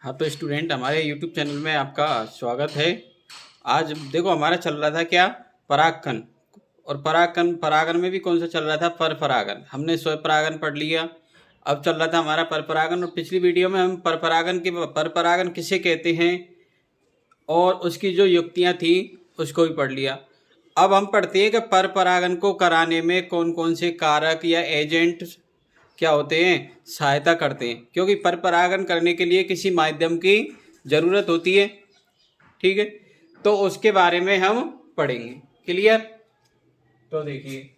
हाँ तो स्टूडेंट, हमारे यूट्यूब चैनल में आपका स्वागत है। आज देखो हमारा चल रहा था क्या, परागकण। और परागकण, परागन में भी कौन सा चल रहा था, पर परागन। हमने स्व परागन पढ़ लिया। अब चल रहा था हमारा पर परागन। और पिछली वीडियो में हम पर परागन किसे कहते हैं और उसकी जो युक्तियाँ थी उसको भी पढ़ लिया। अब हम पढ़ते हैं कि पर परागन को कराने में कौन कौन से कारक या एजेंट क्या होते हैं, सहायता करते हैं। क्योंकि पर परागन करने के लिए किसी माध्यम की ज़रूरत होती है, ठीक है। तो उसके बारे में हम पढ़ेंगे। क्लियर? तो देखिए,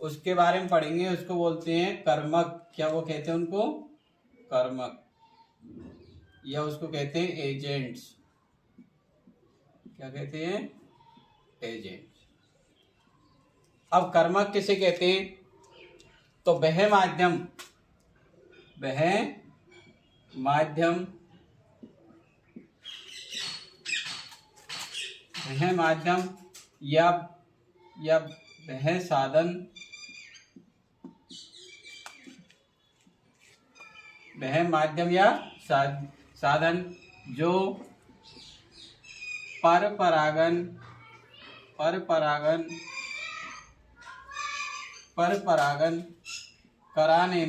उसके बारे में पढ़ेंगे। उसको बोलते हैं कर्मक। क्या वो कहते हैं उनको? कर्मक, या उसको कहते हैं एजेंट्स। क्या कहते हैं? एजेंट्स। अब कर्मक किसे कहते हैं? तो वह माध्यम वह माध्यम या वह साधन साधन जो पर परागन कराने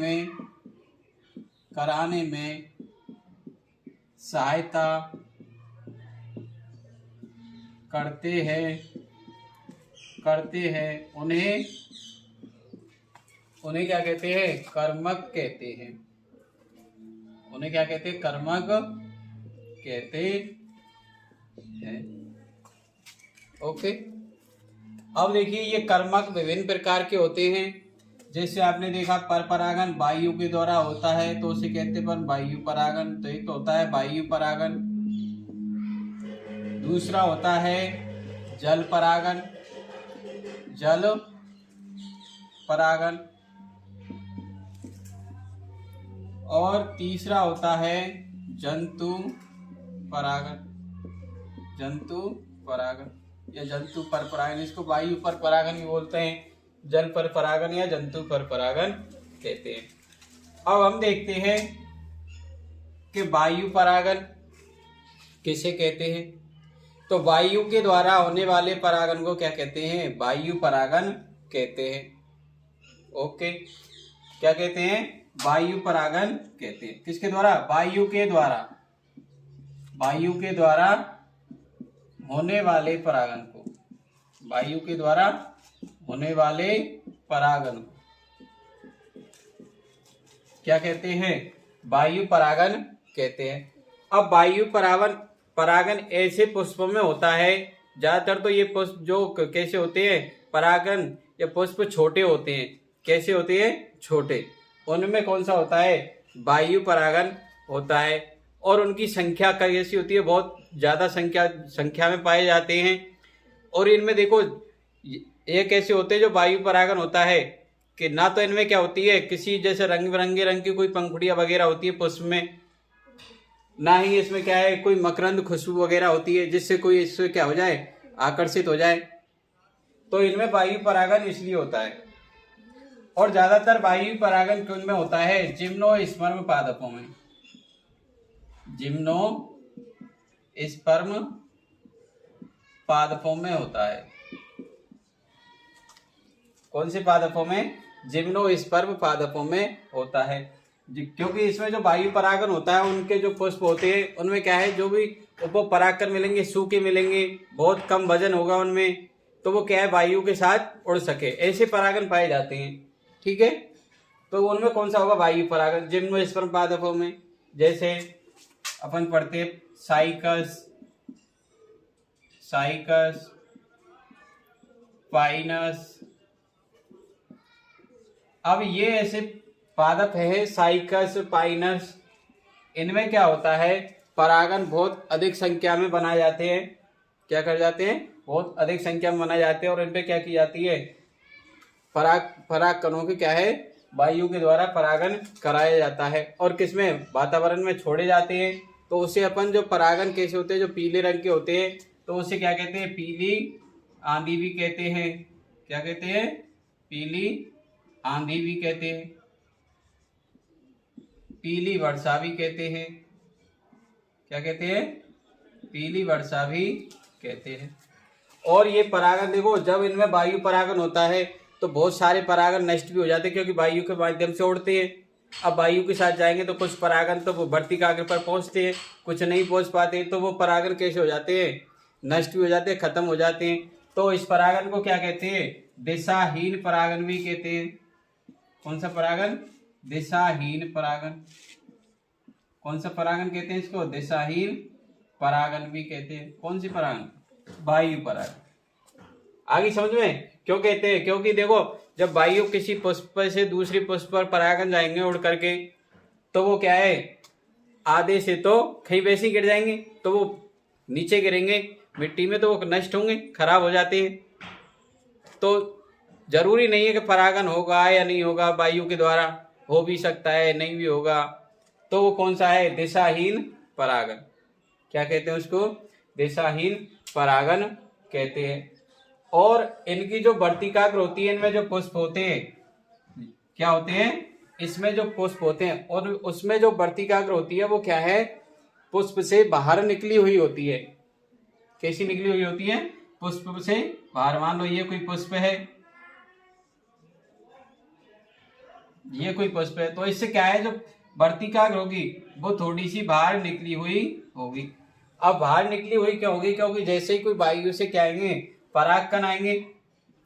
में सहायता करते हैं उन्हें क्या कहते हैं? कर्मक कहते हैं। उन्हें क्या कहते हैं? कर्मक कहते हैं। ओके। अब देखिए, ये कर्मक विभिन्न प्रकार के होते हैं। जैसे आपने देखा, पर परागन वायु के द्वारा होता है तो उसे कहते हैं वायु परागन। तो एक तो होता है वायु परागन, दूसरा होता है जल परागन और तीसरा होता है जंतु परागन या जंतु पर परागन। इसको वायु पर परागन भी बोलते हैं, जल पर परागन या जंतु पर परागन कहते हैं। अब हम देखते हैं कि वायु परागन किसे कहते हैं। तो वायु के द्वारा होने वाले परागन को क्या कहते हैं? वायु परागन कहते हैं। ओके, क्या कहते हैं? वायु परागन कहते हैं। किसके द्वारा? वायु के द्वारा होने वाले परागन को, क्या कहते हैं? वायु परागन कहते हैं। अब वायु परागन ऐसे पुष्पों में होता है। ज्यादातर तो ये पुष्प जो कैसे होते हैं, परागन या पुष्प छोटे होते हैं। कैसे होते हैं? छोटे। उनमें कौन सा होता है? वायु परागन होता है। और उनकी संख्या कैसी होती है? बहुत ज्यादा संख्या में पाए जाते हैं। और इनमें देखो, ये कैसे होते हैं जो वायु परागन होता है कि ना तो इनमें क्या होती है, किसी जैसे रंग बिरंगे रंग की कोई पंखुड़ियां वगैरह होती है पुष्प में, ना ही इसमें क्या है कोई मकरंद खुशबू वगैरह होती है जिससे कोई इससे क्या हो जाए, आकर्षित हो जाए। तो इनमें वायु परागन इसलिए होता है। और ज्यादातर वायु परागन किन में होता है? जिम्नोस्पर्म पादपों में। जिम्नोस्पर्म पादपों में होता है। कौन से पादपों में? जिम्नोस्पर्म पादपों में होता है। क्योंकि इसमें जो वायु परागन होता है, उनके जो पुष्प होते हैं उनमें क्या है, जो भी उपो परागकण मिलेंगे सूखे मिलेंगे, बहुत कम वजन होगा उनमें, तो वो क्या है वायु के साथ उड़ सके, ऐसे परागन पाए जाते हैं। ठीक है, तो उनमें कौन सा होगा? वायु परागन जिम्नोस्पर्म पादपों में। जैसे अपन पढ़ते साइकस, पाइनस। अब ये ऐसे पादप है साइकस, पाइनस। इनमें क्या होता है, परागन बहुत अधिक संख्या में बनाए जाते हैं। क्या कर जाते हैं? बहुत अधिक संख्या में बनाए जाते हैं। और इन पे क्या की जाती है? पराग कणों की क्या है, वायु के द्वारा परागन कराया जाता है। और किसमें? वातावरण में छोड़े जाते हैं। तो उसे अपन जो परागन कैसे होते हैं, जो पीले रंग के होते हैं, तो उसे क्या कहते हैं? पीली आंधी भी कहते हैं। क्या कहते हैं? पीली आंधी भी कहते हैं, पीली वर्षा भी कहते हैं। क्या कहते हैं, पीली वर्षा भी कहते हैं। और ये परागन देखो, जब इनमें वायु परागन होता है तो बहुत सारे परागन नष्ट भी हो जाते हैं, क्योंकि वायु के माध्यम से उड़ते हैं। अब वायु के साथ जाएंगे तो कुछ परागन तो वो वर्तिकाग्र पर पहुंचते हैं, कुछ नहीं पहुंच पाते, तो वो परागन कैसे हो जाते हैं, नष्ट भी हो जाते हैं, खत्म हो जाते हैं। तो इस परागन को क्या कहते हैं, दिशाहीन परागन भी कहते हैं। कौन सा परागन, दिशाहीन परागन। कौन सा परागन कहते हैं इसको, दिशाहीन परागन भी कहते हैं। कौन सी परागन, वायु परागन। आगे समझ में क्यों कहते हैं, क्योंकि देखो जब वायु किसी पुष्प से दूसरी पुष्प पर परागन जाएंगे उड़ करके, तो वो क्या है, आधे से तो कहीं वैसे ही गिर जाएंगे, तो वो नीचे गिरेंगे मिट्टी में, तो वो नष्ट होंगे, खराब हो जाते हैं। तो जरूरी नहीं है कि परागन होगा या नहीं होगा, वायु के द्वारा हो भी सकता है, नहीं भी होगा। तो वो कौन सा है, दिशाहीन परागन। क्या कहते हैं उसको, दिशाहीन परागन कहते हैं। और इनकी जो वर्तिकाग्र होती है, इनमें जो पुष्प होते हैं, क्या होते हैं, इसमें जो पुष्प होते हैं और उसमें जो वर्तिकाग्र होती है वो क्या है, पुष्प से बाहर निकली हुई होती है। कैसी निकली हुई होती है, पुष्प से बाहर। मान लो ये कोई पुष्प है, ये कोई पुष्प है, तो इससे क्या है, जो वर्तिकाग्र होगी वो थोड़ी सी बाहर निकली हुई होगी। अब बाहर निकली हुई क्यों होगी, क्योंकि जैसे ही कोई वायु से क्या आएंगे, परागकण आएंगे।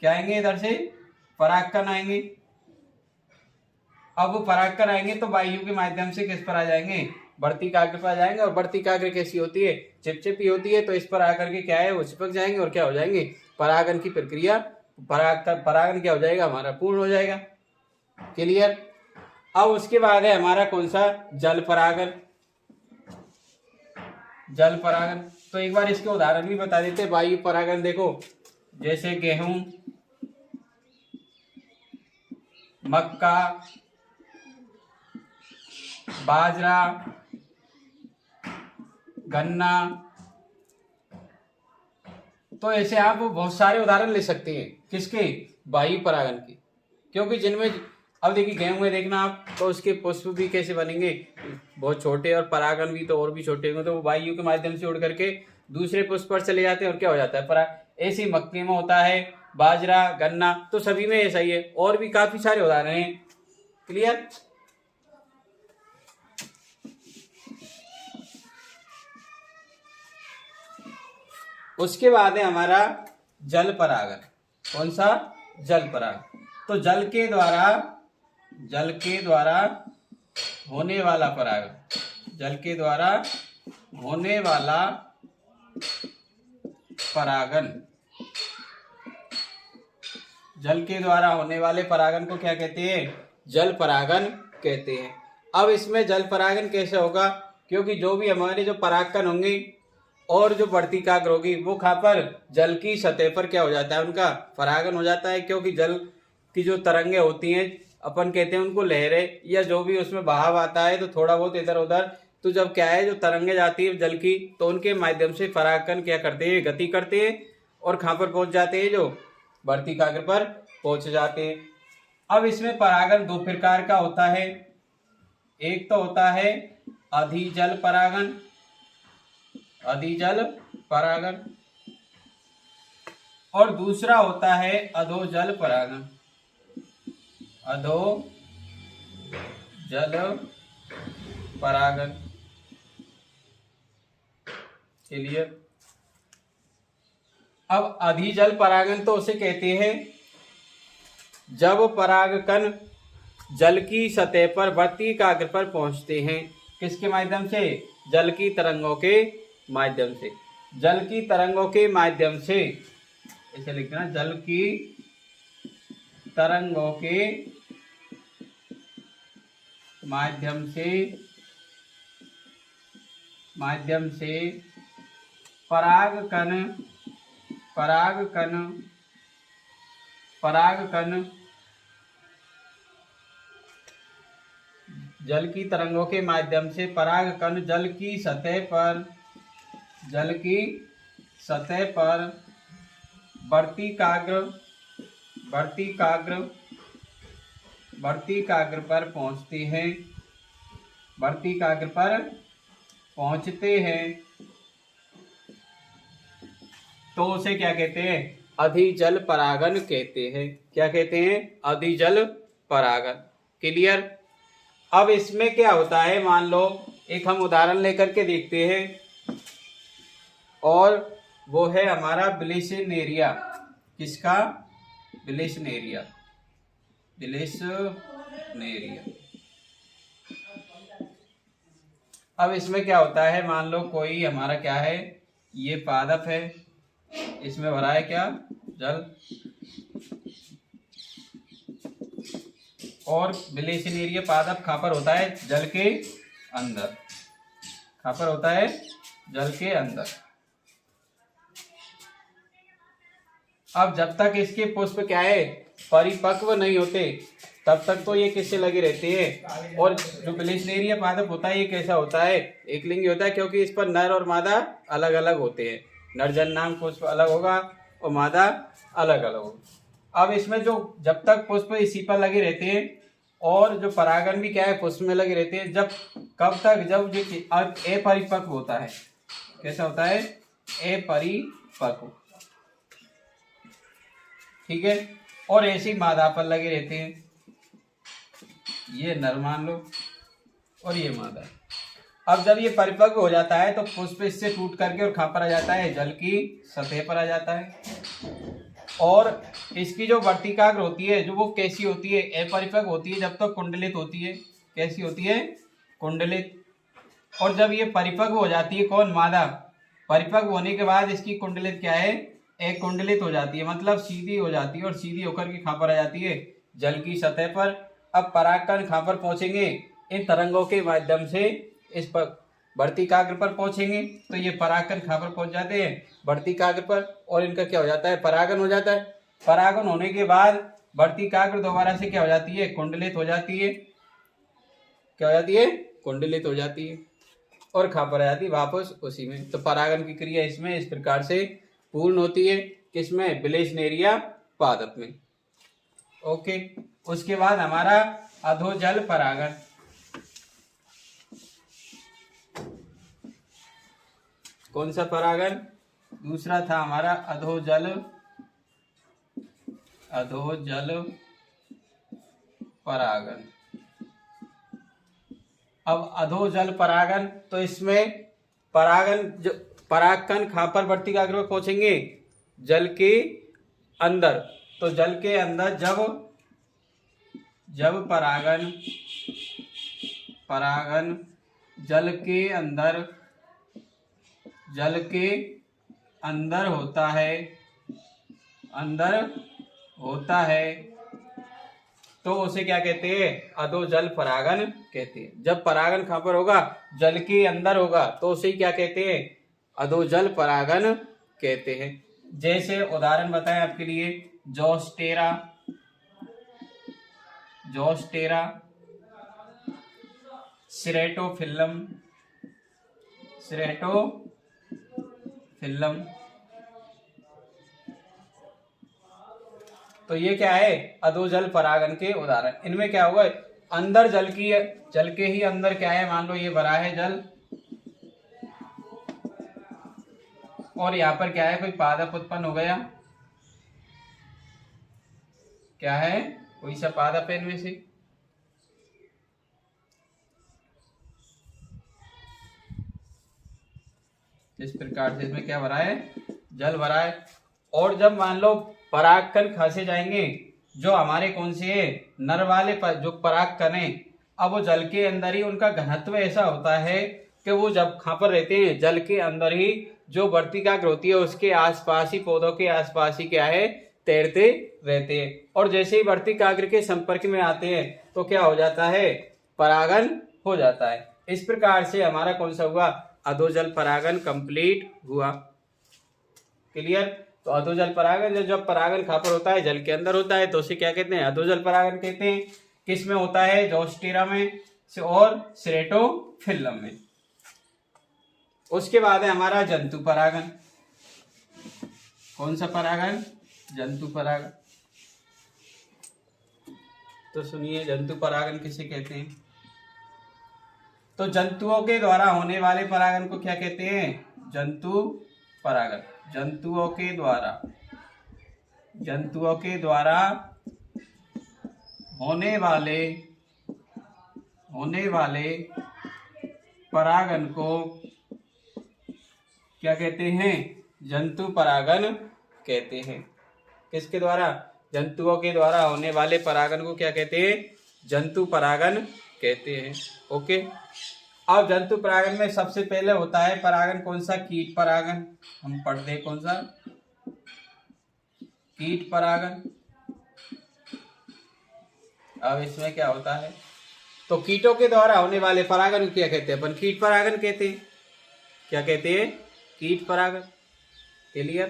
क्या आएंगे, इधर से परागकण आएंगे। अब वो परागकण आएंगे तो वायु के माध्यम से किस पर आ जाएंगे, वर्तिकाग्र पर आ जाएंगे। और वर्तिकाग्र कैसी होती है, चिपचिपी होती है, तो इस पर आकर के क्या है, वो चिपक जाएंगे और क्या हो जाएंगे, परागन की प्रक्रिया, परागन क्या हो जाएगा, हमारा पूर्ण हो जाएगा। क्लियर। अब उसके बाद है हमारा कौन सा, जल परागन। जल परागन, तो एक बार इसके उदाहरण भी बता देते। वायु परागन देखो, जैसे गेहूं, मक्का, बाजरा, गन्ना, तो ऐसे आप बहुत सारे उदाहरण ले सकते हैं। किसके, वायु परागन के। क्योंकि जिनमें, अब देखिए गेहूं में देखना आप, तो उसके पुष्प भी कैसे बनेंगे, बहुत छोटे, और परागन भी तो और भी छोटे होंगे, तो वो वायु के माध्यम से उड़ करके दूसरे पुष्प पर चले जाते हैं और क्या हो जाता है, पराग। ऐसे ही मक्के में होता है, बाजरा, गन्ना, तो सभी में ऐसा ही है। और भी काफी सारे उदाहरण हैं। क्लियर। उसके बाद है हमारा जल परागन। कौन सा, जल परागन। तो जल के द्वारा होने वाला परागन, जल के द्वारा होने वाला परागन, जल के द्वारा होने वाले परागन को क्या कहते हैं, जल परागन कहते हैं। अब इसमें जल परागन कैसे होगा, क्योंकि जो भी हमारे जो परागकण होंगे और जो वर्तिकाग्र होगी, वो कहाँ पर, जल की सतह पर क्या हो जाता है, उनका परागन हो जाता है। क्योंकि जल की जो तरंगे होती हैं, अपन कहते हैं उनको लहरें, या जो भी उसमें बहाव आता है, तो थोड़ा बहुत इधर उधर, तो जब क्या है, जो तरंगे जाती है जल की, तो उनके माध्यम से परागकण क्या करते हैं, गति करते हैं, और कहाँ पर पहुंच जाते हैं, जो वर्तिकाग्र पर पहुंच जाते हैं। अब इसमें परागन दो प्रकार का होता है। एक तो होता है अधिजल परागन, अधिजल परागन, और दूसरा होता है अधोजल परागन, अधोजल परागन। क्लियर। अब अधिजल परागन तो उसे कहते हैं जब परागकण जल की सतह पर वर्तिकाग्र पर पहुंचते हैं। किसके माध्यम से, जल की तरंगों के माध्यम से, जल की तरंगों के माध्यम से, ऐसे लिखना, जल की तरंगों के माध्यम से परागकण जल की तरंगों के माध्यम से परागकण जल की सतह पर वर्तिकाग्र पर पहुंचते हैं, वर्तिकाग्र पर पहुंचते हैं तो उसे क्या कहते हैं? अधिजल परागन कहते हैं। क्या कहते हैं? अधिजल परागन। क्लियर? अब इसमें क्या होता है, मान लो एक हम उदाहरण लेकर के देखते हैं, और वो है हमारा ब्लिसनेरिया। किसका? ब्लिसनेरिया। ब्लिसनेरिया। अब इसमें क्या होता है, मान लो कोई हमारा क्या है, ये पादप है, इसमें भरा है क्या? जल। और ब्लिसनेरिया पादप कहाँ पर होता है? जल के अंदर। कहाँ पर होता है? जल के अंदर। अब जब तक इसके पुष्प क्या है, परिपक्व नहीं होते, तब तक तो ये किससे लगे रहते हैं। और जो ब्लिसनेरिया पादप होता है ये कैसा होता है? एक लिंगी होता है, क्योंकि इस पर नर और मादा अलग अलग होते हैं। नरजन्नांग पुष्प अलग होगा और मादा अलग अलग होगा। अब इसमें जो जब तक पुष्प इसी पर लगे रहते हैं, और जो परागन भी क्या है, पुष्प में लगे रहते हैं। जब कब तक? जब ये अपरिपक्व होता है। कैसा होता है? अपरिपक्व। ठीक है। और ऐसे ही मादा पर लगे रहते हैं। ये नर मान लो और ये मादा। अब जब ये परिपक्व हो जाता है तो पुष्प इससे टूट करके और कहाँ पर आ जाता है? जल की सतह पर आ जाता है। और इसकी जो वर्तिकाग्र होती है, जो वो कैसी होती है? अपरिपक्व होती है, जब तक कुंडलित होती है। कैसी होती है? कुंडलित। और जब ये परिपक्व हो जाती है, कौन? मादा। परिपक्व होने के बाद इसकी कुंडलित क्या है? एक कुंडलित हो जाती है, मतलब सीधी हो जाती है, और सीधी होकर के कहाँ पर आ जाती है? जल की सतह पर। अब परागकण कहाँ पर पहुंचेंगे? इन तरंगों के माध्यम से इस पर वर्तिकाग्र पर पहुंचेंगे। तो ये परागकण कहाँ पर पहुंच जाते हैं? वर्तिकाग्र पर। और इनका क्या हो जाता है? परागन हो जाता है। परागन होने के बाद वर्तिकाग्र दोबारा से क्या हो जाती है? कुंडलित हो जाती है। क्या हो जाती है? कुंडलित हो जाती है, और कहाँ पर आ जाती है? वापस उसी में। तो परागन की क्रिया इसमें इस प्रकार से पूर्ण होती है। किसमें? ब्लिसनेरिया पादप में। ओके। उसके बाद हमारा अधोजल परागन। कौन सा परागन? दूसरा था हमारा अधोजल परागन। अब अधोजल परागन, तो इसमें परागन जो परागकण कहाँ पर वर्तिकाग्र में पहुंचेंगे? जल के अंदर। तो जल के अंदर जब परागन जल के अंदर होता है तो उसे क्या कहते हैं? अधोजल परागन कहते हैं। जब परागन कहाँ पर होगा? जल के अंदर होगा, तो उसे क्या कहते हैं? अधोजल परागन कहते हैं। जैसे उदाहरण बताएं आपके लिए, जोस्टेरा, सिरेटोफिल्लम। तो ये क्या है? अधोजल परागन के उदाहरण। इनमें क्या होगा? अंदर जल के ही अंदर क्या है, मान लो ये भरा है जल, और यहाँ पर क्या है? कोई पादप उत्पन्न हो गया। क्या है? कोई सा पादप है इनमें से। इस प्रकार से इसमें क्या भरा है? जल भरा है। और जब मान लो परागकण खासे जाएंगे, जो हमारे कौन से है? नर वाले जो परागकण है, अब वो जल के अंदर ही उनका घनत्व ऐसा होता है कि वो जब कहाँ पर रहते हैं? जल के अंदर ही, जो वर्तिकाग्र होती है उसके आसपास ही, पौधों के आसपास ही क्या है? तैरते रहते हैं। और जैसे ही वर्तिकाग्र के संपर्क में आते हैं तो क्या हो जाता है? परागन हो जाता है। इस प्रकार से हमारा कौन सा हुआ? अधोजल परागन कंप्लीट हुआ। क्लियर? तो अधोजल परागन, जब परागन कहाँ पर होता है? जल के अंदर होता है, तो उसे क्या कहते हैं? अधोजल परागन कहते हैं। किस में होता है? जोस्टेरा में और सिरेटोफिल्लम में। उसके बाद है हमारा जंतु परागन। कौन सा परागन? जंतु परागन। तो सुनिए, जंतु परागन किसे कहते हैं? तो जंतुओं के द्वारा होने वाले परागन को क्या कहते हैं? जंतु परागन। जंतुओं के द्वारा होने वाले परागन को क्या कहते हैं? जंतु परागन कहते हैं। किसके द्वारा? जंतुओं के द्वारा होने वाले परागन को क्या कहते हैं? जंतु परागन कहते हैं। ओके। अब जंतु परागन में सबसे पहले होता है परागन कौन सा? कीट परागन। हम पढ़ते हैं कौन सा? कीट परागन। अब इसमें क्या होता है? तो कीटों के द्वारा होने वाले परागन को क्या कहते हैं? अपन कीट परागन कहते हैं। क्या कहते हैं? कीट परागन। क्लियर?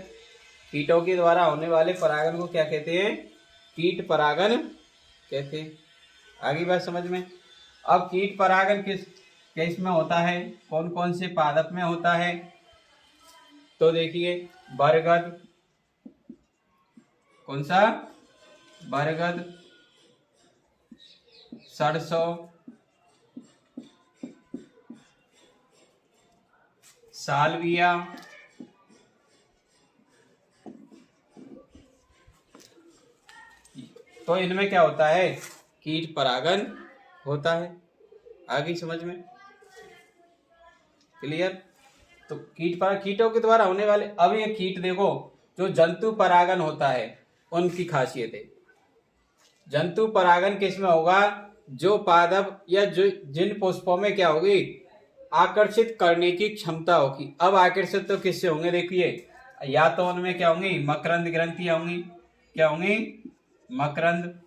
कीटों के द्वारा होने वाले परागन को क्या कहते हैं? कीट परागन कहते हैं। आगे बात समझ में। अब कीट परागन किस में होता है? कौन कौन से पादप में होता है? तो देखिए, बरगद। कौन सा? बरगद, सरसों, सालविया, तो इनमें क्या होता है? कीट परागन होता है। आगे समझ में। क्लियर? तो कीटों के द्वारा होने वाले, अब ये कीट देखो, जो जंतु परागन होता है उनकी खासियत है। जंतु परागन किसमें होगा? जो पादप या जो जिन पुष्पों में क्या होगी? आकर्षित करने की क्षमता होगी। अब आकर्षित तो किससे होंगे? देखिए, या तो उनमें क्या होंगी? मकरंद ग्रंथियां होंगी। क्या होंगी? मकरंद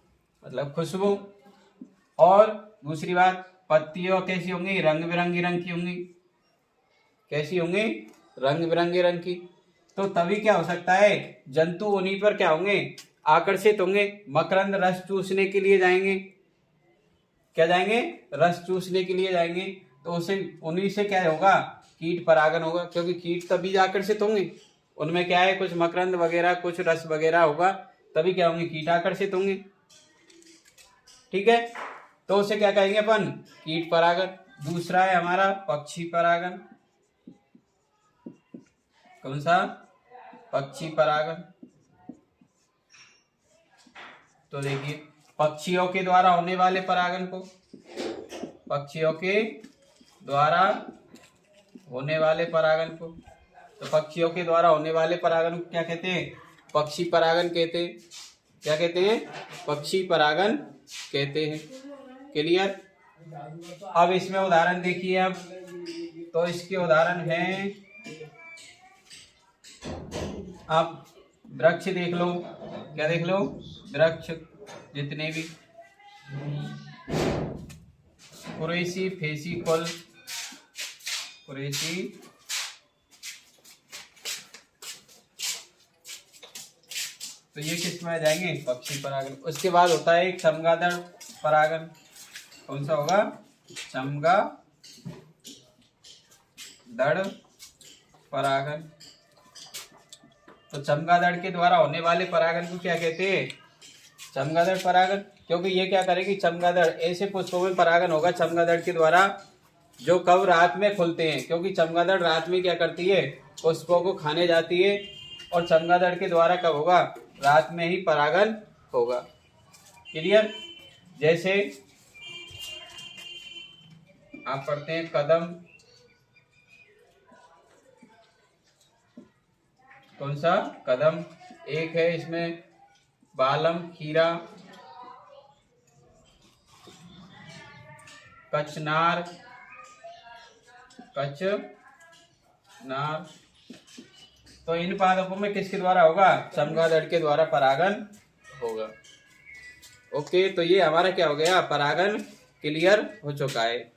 मतलब खुशबू। और दूसरी बात, पत्तियों कैसी होंगी? रंग बिरंगी रंग की होंगी। कैसी होंगी? रंग बिरंगे रंग की। तो तभी क्या हो सकता है? जंतु उन्हीं पर क्या होंगे? आकर्षित होंगे। मकरंद रस चूसने के लिए जाएंगे। क्या जाएंगे? रस चूसने के लिए जाएंगे। तो उसे उन्हीं से क्या होगा? कीट परागन होगा, क्योंकि कीट तभी आकर्षित होंगे। उनमें क्या है? कुछ मकरंद वगैरह, कुछ रस वगैरह होगा, तभी क्या होंगे? कीट आकर्षित होंगे। ठीक है? तो उसे क्या कहेंगे अपन? कीट परागन। दूसरा है हमारा पक्षी परागन। कौन सा? पक्षी परागन। तो देखिए, पक्षियों के द्वारा होने वाले परागन को, पक्षियों के द्वारा होने वाले परागन को, तो पक्षियों के द्वारा होने वाले परागन को क्या कहते हैं? पक्षी परागन कहते हैं। क्या कहते हैं? पक्षी परागन कहते हैं। क्लियर? अब इसमें उदाहरण देखिए। अब तो इसके उदाहरण हैं, आप वृक्ष देख लो। क्या देख लो? वृक्ष जितने भी, कुरैशी, फेसिकल, कुरैशी, तो ये किस में आ जाएंगे? पक्षी परागन। उसके बाद होता है एक चमगादड़ परागन। कौन सा होगा? चमगादड़ परागन। तो चमगादड़ के द्वारा होने वाले परागन को क्या कहते हैं? चमगादड़ परागन। क्योंकि ये क्या करेगी? चमगादड़ ऐसे पुष्पों में परागन होगा चमगादड़ के द्वारा जो कब? रात में खुलते हैं। क्योंकि चमगादड़ रात में क्या करती है? पुष्पों को खाने जाती है। और चमगादड़ के द्वारा कब होगा? रात में ही परागन होगा। क्लियर? जैसे आप पढ़ते हैं कदम। कौन सा? कदम। एक है इसमें बालम, खीरा, कचनार, तो इन पादपों में किसके द्वारा होगा? चमगादड़ के द्वारा परागन होगा। ओके, तो ये हमारा क्या हो गया? परागन क्लियर हो चुका है।